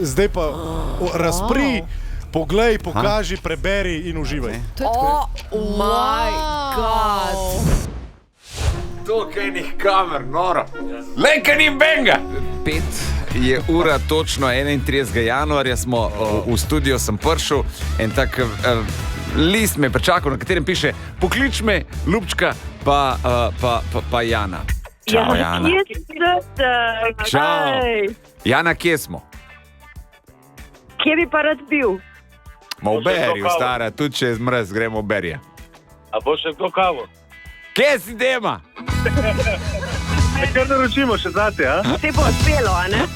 Zdaj pa razpri, poglej, pokaži, preberi in uživaj. Oh my god! Toliko enih kamer, noro. Lejka ni benga! 5 je ura, točno 31. januarja smo v studio, sem prišel en tak list me pričakal, na katerem piše poklič me, Lupčka, pa Jana. Čau, Jana. Čau. Jana, kje smo? Kje bi pa rad bil? Ma v Beriju, stara, tudi če je zmrz, gremo v Berija. A bo še kdo kavo? Kje si dema? Kar naročimo še zate, a? Se bo uspelo, a ne?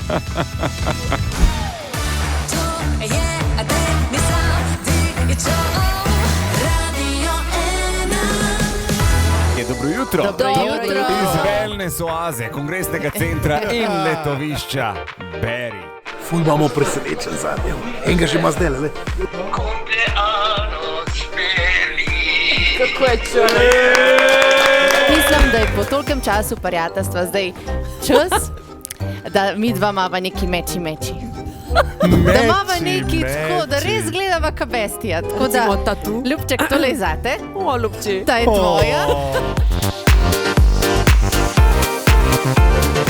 Dobro jutro. Iz wellness oaze, kongresnega centra in letovišča Beri. Ful imamo presenečen zadnjem. Enega že ima zdaj, le. Kako je čudo? Mislim, da je po tolkem času prijateljstva zdaj čas, da mi dva mava neki meči. Da mava neki tako, da res gledava ka bestija. Tako da, Ljubček, tole je zate. O, Ljubči. Ta je tvoja.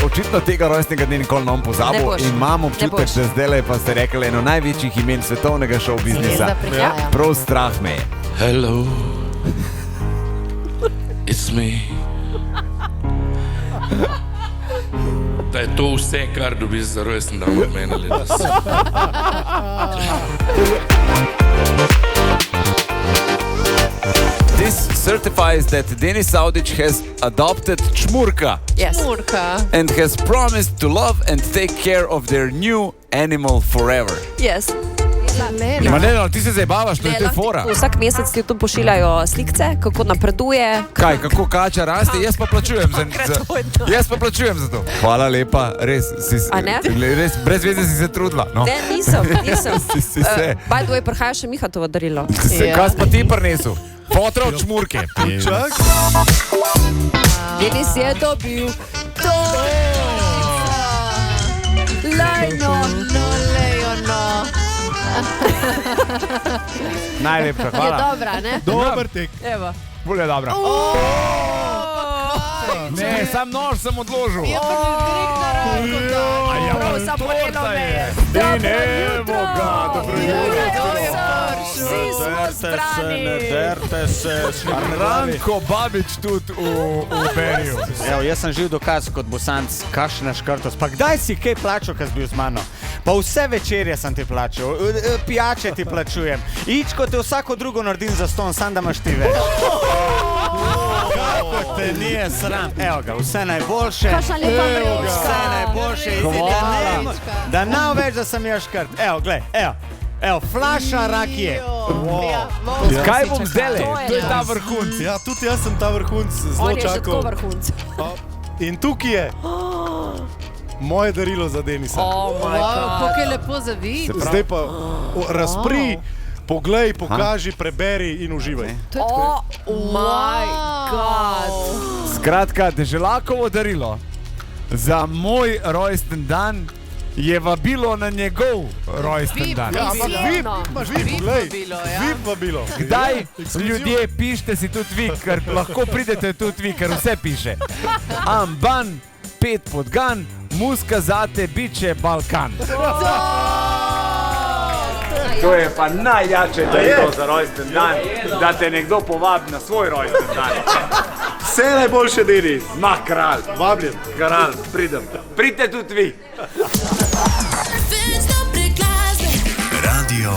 Očitno tega rojstnega dne nikoli ne bom pozabil in imam občutek, da zdaj pa ste rekli eno največjih imen svetovnega show biznisa. Prav strah me je. Hello, it's me. Da je to vse, kar dobiš za rojsten dan od mene letos. This certifies that Denis Audić has adopted Čmurka. Yes. And has promised to love and take care of their new animal forever. Yes. Ma ne, ti se zabavaš, to je te fora. Vsak mesec ti tu pošiljajo slikce, kako napreduje. Kaj, kako kača raste? Jaz pa plačujem za to. Hvala lepa, res. Res, brez veze si se trudila. No. Ne, nisem. Si se. By the way, prihaja še Mihatovo darilo. Kaj pa ti prinesel? Fotra od Čmurke. Čak. Denis je dobil to. Lajno. Najlepša, hvala. Je dobra, ne? Dober tek. Evo. Bolje dobra. Ne, sam nož sem odložil. Je pa direkt na Prav sam polelo me je. In evo ga, dobro jutro. Vsi smo zbrani. Derte se, Ranko Babič tudi v Beriju. Evo, jaz sem živ dokaz kot Bosanc, kakšna škrtost. Pa kdaj si kaj plačal, kad si bil z mano? Pa vse večerje sem ti plačal, pijače ti plačujem. Ičko te vsako drugo naredim za ston, sam da imaš ti več. Kako te nije sram. Evo ga, vse najboljše. Kakšna lepa vrečka. Vse najboljše. Da nav več, da sem jaz škrt. Evo, glej, evo, flaša rakije. Kaj bom zdaj? To je ta vrhunc. Ja, tudi jaz sem ta vrhunc zelo On je že tako čakal. vrhunc. In tukaj je moje darilo za Denisa. Oh my god. Kako je lepo za vid. Zdaj pa razpri, poglej, pokaži, preberi in uživaj. Oh my god. Skratka, Deželakovo darilo za moj rojsten dan je vabilo na njegov rojsten dan. Ja, ampak vi, poglej, vi vabilo. Kdaj ljudje pišete si tudi vi, ker lahko pridete tudi vi, ker vse piše. Amban, 5 podgan, muska zate, biče Balkan. To je pa najjače darilo za rojsten dan, da te nekdo povabi na svoj rojsten dan. Vse najboljše, Denis. Ma, kralj, Vabljen. kralj, pridem. Pridite tudi vi. Radio